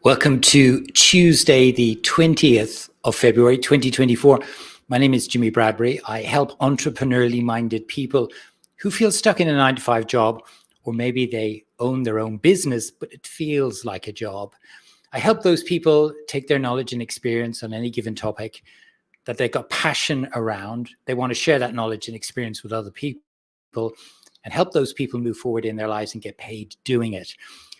Welcome to Tuesday, the 20th of February, 2024. My name is Jimmy Bradbury. I help entrepreneurially minded people who feel stuck in a 9-to-5 job, or maybe they own their own business, but it feels like a job. I help those people take their knowledge and experience on any given topic that they've got passion around. They want to share that knowledge and experience with other people and help those people move forward in their lives and get paid doing it.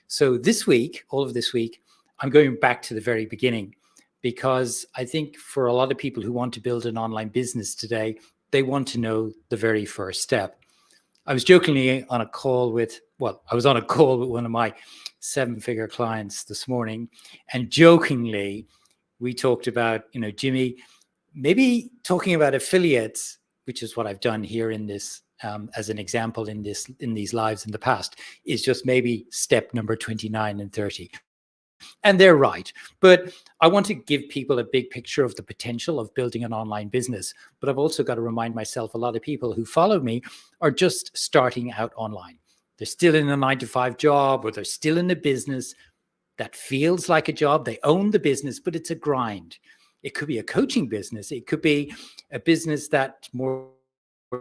So this week, all of this week, I'm going back to the very beginning, because I think for a lot of people who want to build an online business today, they want to know the very first step. I was jokingly on a call with one of my 7-figure clients this morning, and jokingly, we talked about, Jimmy, maybe talking about affiliates, which is what I've done here in this, as an example in these lives in the past, is just maybe step number 29 and 30. And they're right. But I want to give people a big picture of the potential of building an online business. But I've also got to remind myself, a lot of people who follow me are just starting out online. They're still in a 9-to-5 job, or they're still in a business that feels like a job. They own the business, but it's a grind. It could be a coaching business. It could be a business that's more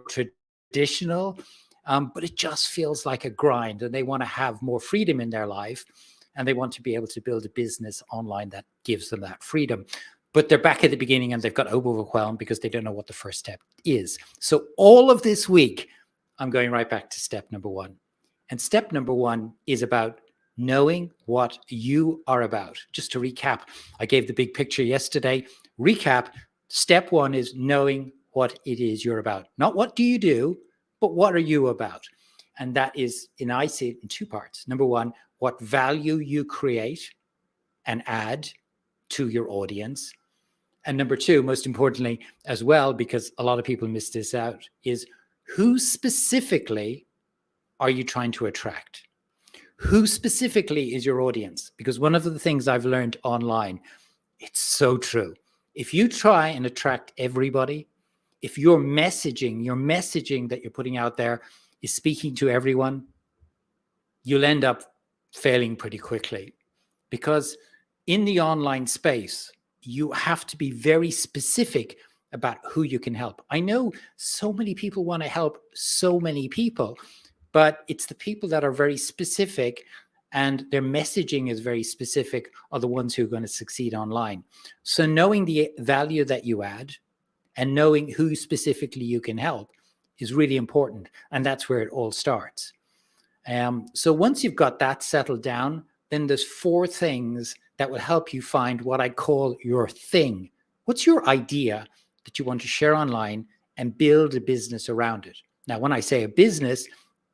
traditional, but it just feels like a grind, and they want to have more freedom in their life. And they want to be able to build a business online that gives them that freedom. But they're back at the beginning and they've got overwhelmed because they don't know what the first step is. So all of this week, I'm going right back to step number one. And step number one is about knowing what you are about. Just to recap, I gave the big picture yesterday. Recap, step one is knowing what it is you're about. Not what do you do, but what are you about? And that is, I see it in two parts. Number one, what value you create and add to your audience. And number two, most importantly as well, because a lot of people miss this out, is who specifically are you trying to attract? Who specifically is your audience? Because one of the things I've learned online, it's so true. If you try and attract everybody, if your messaging that you're putting out there is speaking to everyone, you'll end up failing pretty quickly. Because in the online space, you have to be very specific about who you can help. I know so many people want to help so many people, but it's the people that are very specific and their messaging is very specific are the ones who are going to succeed online. So knowing the value that you add and knowing who specifically you can help is really important. And that's where it all starts. So once you've got that settled down, then there's 4 things that will help you find what I call your thing. What's your idea that you want to share online and build a business around it? Now, when I say a business,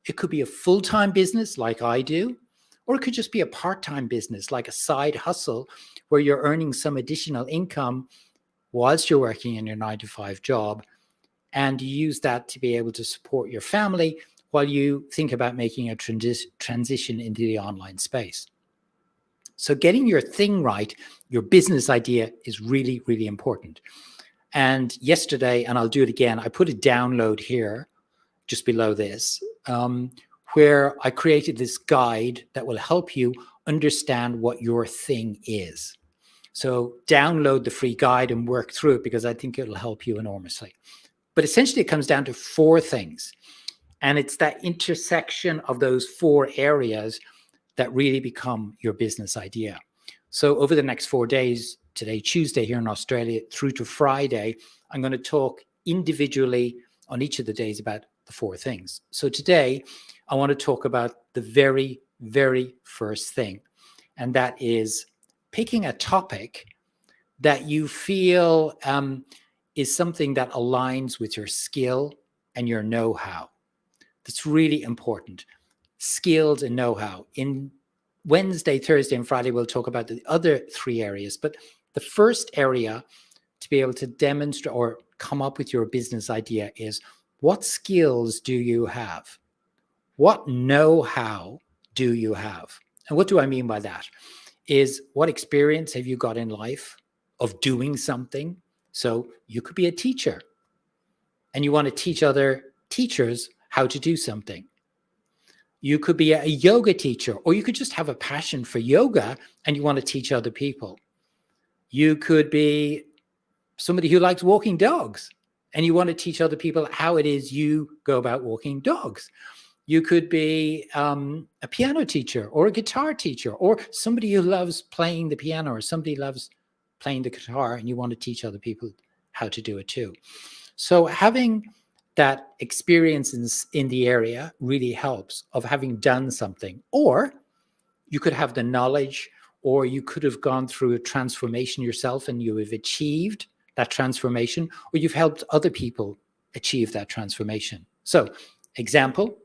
it could be a full-time business like I do, or it could just be a part-time business like a side hustle where you're earning some additional income whilst you're working in your 9-to-5 job, and you use that to be able to support your family while you think about making a transition into the online space. So getting your thing right, your business idea, is really, really important. And yesterday, and I'll do it again, I put a download here, just below this, where I created this guide that will help you understand what your thing is. So download the free guide and work through it, because I think it'll help you enormously. But essentially, it comes down to 4 things. And it's that intersection of those 4 areas that really become your business idea. So over the next 4 days, today, Tuesday here in Australia, through to Friday, I'm going to talk individually on each of the days about the 4 things. So today, I want to talk about the very, very first thing. And that is picking a topic that you feel is something that aligns with your skill and your know-how. That's really important. Skills and know-how. In Wednesday, Thursday, and Friday, we'll talk about the other 3 areas. But the first area to be able to demonstrate or come up with your business idea is, what skills do you have? What know-how do you have? And what do I mean by that? Is, what experience have you got in life of doing something? So you could be a teacher and you want to teach other teachers how to do something. You could be a yoga teacher, or you could just have a passion for yoga and you want to teach other people. You could be somebody who likes walking dogs and you want to teach other people how it is you go about walking dogs. You could be a piano teacher or a guitar teacher, or somebody who loves playing the piano, or somebody loves playing the guitar and you want to teach other people how to do it too. So having that experience in the area really helps, of having done something. Or you could have the knowledge, or you could have gone through a transformation yourself and you have achieved that transformation, or you've helped other people achieve that transformation. So, example,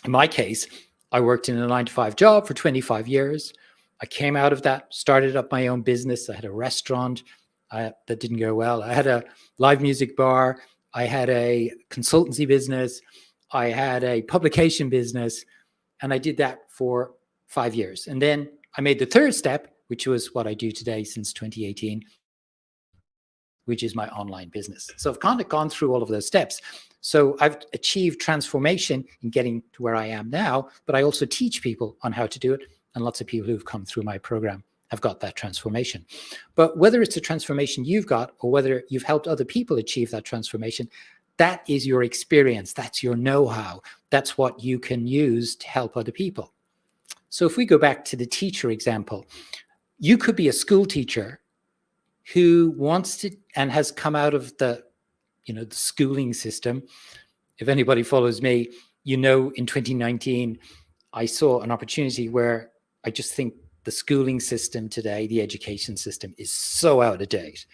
in my case, I worked in a 9-to-5 job for 25 years. I came out of that, started up my own business. I had a restaurant that didn't go well. I had a live music bar. I had a consultancy business. I had a publication business. And I did that for 5 years. And then I made the third step, which was what I do today since 2018, which is my online business. So I've kind of gone through all of those steps. So I've achieved transformation in getting to where I am now, but I also teach people on how to do it. And lots of people who've come through my program have got that transformation. But whether it's a transformation you've got, or whether you've helped other people achieve that transformation, that is your experience. That's your know-how. That's what you can use to help other people. So if we go back to the teacher example, you could be a school teacher who wants to and has come out of the schooling system. If anybody follows me, in 2019, I saw an opportunity where I just think the schooling system today, the education system, is so out of date.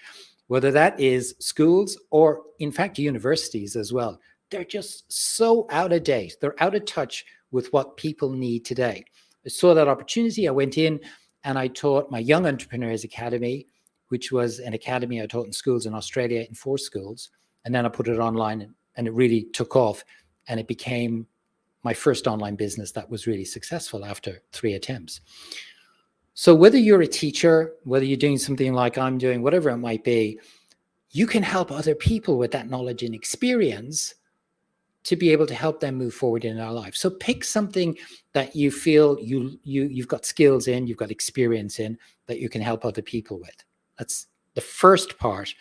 Whether that is schools or, in fact, universities as well, they're just so out of date. They're out of touch with what people need today. I saw that opportunity. I went in and I taught my Young Entrepreneurs Academy, which was an academy I taught in schools in Australia, in 4 schools. And then I put it online and it really took off. And it became my first online business that was really successful after 3 attempts. So whether you're a teacher, whether you're doing something like I'm doing, whatever it might be, you can help other people with that knowledge and experience to be able to help them move forward in their life. So pick something that you feel you've got skills in, you've got experience in, that you can help other people with. That's the first part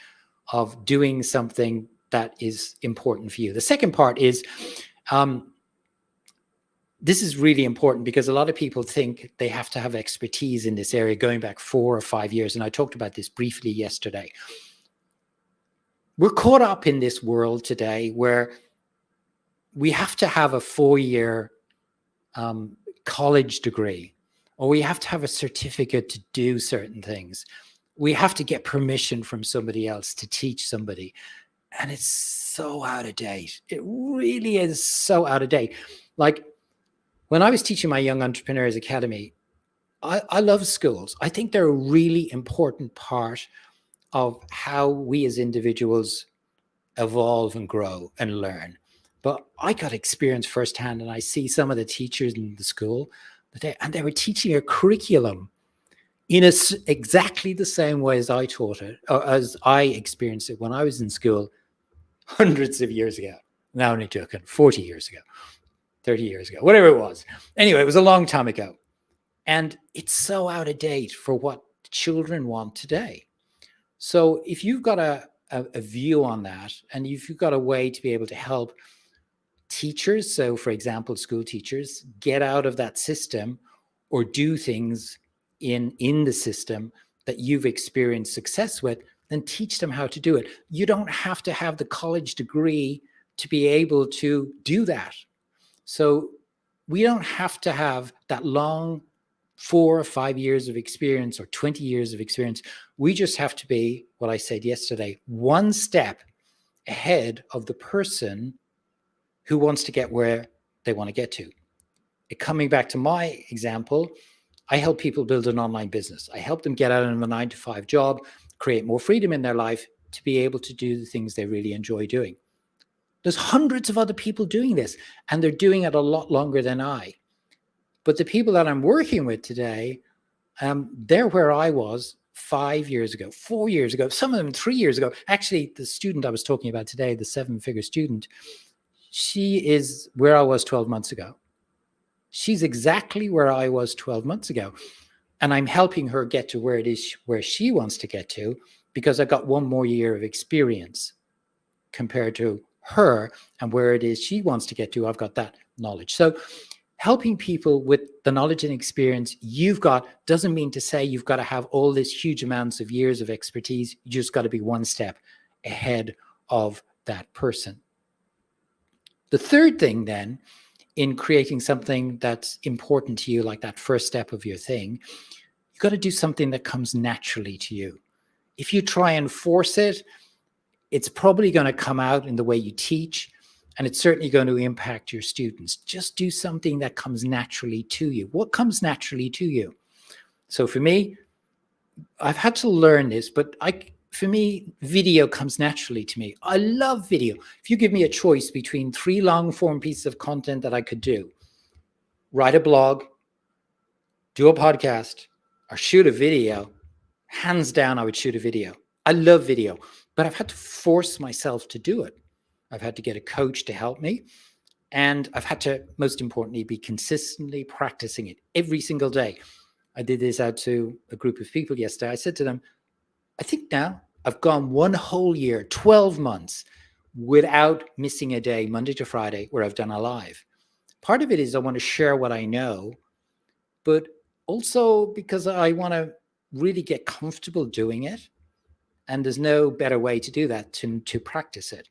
of doing something that is important for you. The second part is, this is really important because a lot of people think they have to have expertise in this area going back 4 or 5 years. And I talked about this briefly yesterday. We're caught up in this world today where we have to have a 4-year college degree, or we have to have a certificate to do certain things. We have to get permission from somebody else to teach somebody. And it's so out of date. It really is so out of date. Like when I was teaching my Young Entrepreneurs Academy, I love schools. I think they're a really important part of how we as individuals evolve and grow and learn. But I got experience firsthand, and I see some of the teachers in the school, and they were teaching a curriculum in exactly the same way as I taught it, or as I experienced it when I was in school hundreds of years ago. Now only joking, 40 years ago, 30 years ago, whatever it was. Anyway, it was a long time ago. And it's so out of date for what children want today. So if you've got a view on that, and if you've got a way to be able to help teachers, so for example, school teachers, get out of that system or do things in the system that you've experienced success with, then teach them how to do it. You don't have to have the college degree to be able to do that. So we don't have to have that long 4 or 5 years of experience or 20 years of experience. We just have to be, what I said yesterday, one step ahead of the person who wants to get where they want to get to. Coming back to my example, I help people build an online business. I help them get out of a 9-to-5 job, create more freedom in their life to be able to do the things they really enjoy doing. There's hundreds of other people doing this, and they're doing it a lot longer than I. But the people that I'm working with today, they're where I was 5 years ago, 4 years ago, some of them 3 years ago. Actually, the student I was talking about today, the 7-figure student, she is where I was 12 months ago. She's exactly where I was 12 months ago. And I'm helping her get to where it is where she wants to get to, because I got one more year of experience compared to her, and where it is she wants to get to, I've got that knowledge. So helping people with the knowledge and experience you've got doesn't mean to say you've got to have all this huge amounts of years of expertise. You just got to be one step ahead of that person. The third thing then, in creating something that's important to you, like that first step of your thing, you've got to do something that comes naturally to you. If you try and force it, it's probably going to come out in the way you teach, and it's certainly going to impact your students. Just do something that comes naturally to you. What comes naturally to you? So for me, I've had to learn this, but for me, video comes naturally to me. I love video. If you give me a choice between 3 long form pieces of content that I could do, write a blog, do a podcast, or shoot a video, hands down, I would shoot a video. I love video, but I've had to force myself to do it. I've had to get a coach to help me. And I've had to, most importantly, be consistently practicing it every single day. I did this out to a group of people yesterday. I said to them, I think now I've gone one whole year, 12 months, without missing a day, Monday to Friday, where I've done a live. Part of it is I want to share what I know, but also because I want to really get comfortable doing it. And there's no better way to do that to practice it.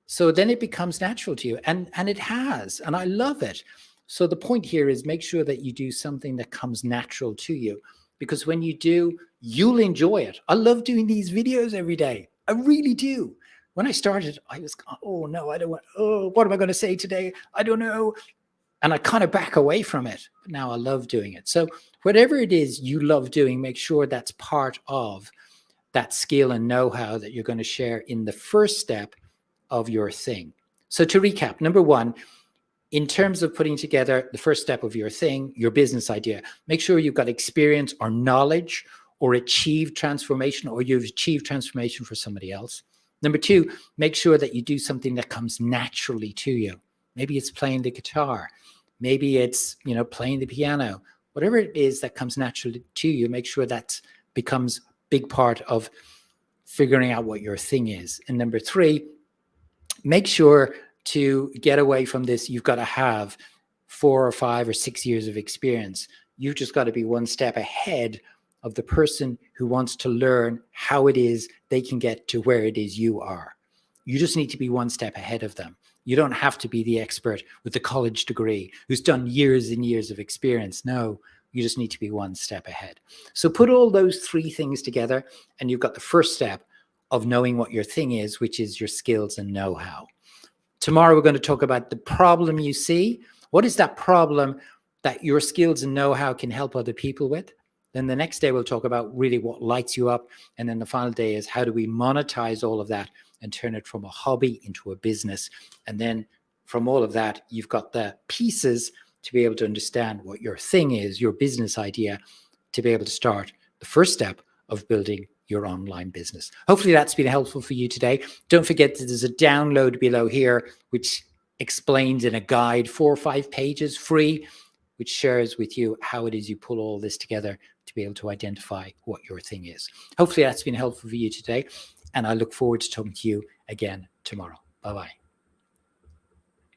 So then it becomes natural to you, and it has, and I love it. So the point here is make sure that you do something that comes natural to you, because when you do, you'll enjoy it. I love doing these videos every day. I really do. When I started, I was, oh no, I don't want, oh, what am I going to say today? I don't know. And I kind of back away from it. But now I love doing it. So whatever it is you love doing, make sure that's part of that skill and know-how that you're going to share in the first step of your thing. So to recap, number 1, in terms of putting together the first step of your thing, your business idea, make sure you've got experience or knowledge or achieved transformation, or you've achieved transformation for somebody else. Number 2, make sure that you do something that comes naturally to you. Maybe it's playing the guitar. Maybe it's, playing the piano. Whatever it is that comes naturally to you, make sure that becomes a big part of figuring out what your thing is. And number 3, make sure to get away from this. You've got to have 4 or 5 or 6 years of experience. You've just got to be one step ahead of the person who wants to learn how it is they can get to where it is you are. You just need to be one step ahead of them. You don't have to be the expert with the college degree who's done years and years of experience. No, you just need to be one step ahead. So put all those 3 things together, and you've got the first step of knowing what your thing is, which is your skills and know-how. Tomorrow, we're going to talk about the problem you see. What is that problem that your skills and know-how can help other people with? Then the next day, we'll talk about really what lights you up. And then the final day is how do we monetize all of that and turn it from a hobby into a business? And then from all of that, you've got the pieces to be able to understand what your thing is, your business idea, to be able to start the first step of building your online business. Hopefully that's been helpful for you today. Don't forget that there's a download below here, which explains in a guide, 4 or 5 pages free, which shares with you how it is you pull all this together to be able to identify what your thing is. Hopefully that's been helpful for you today. And I look forward to talking to you again tomorrow. Bye-bye.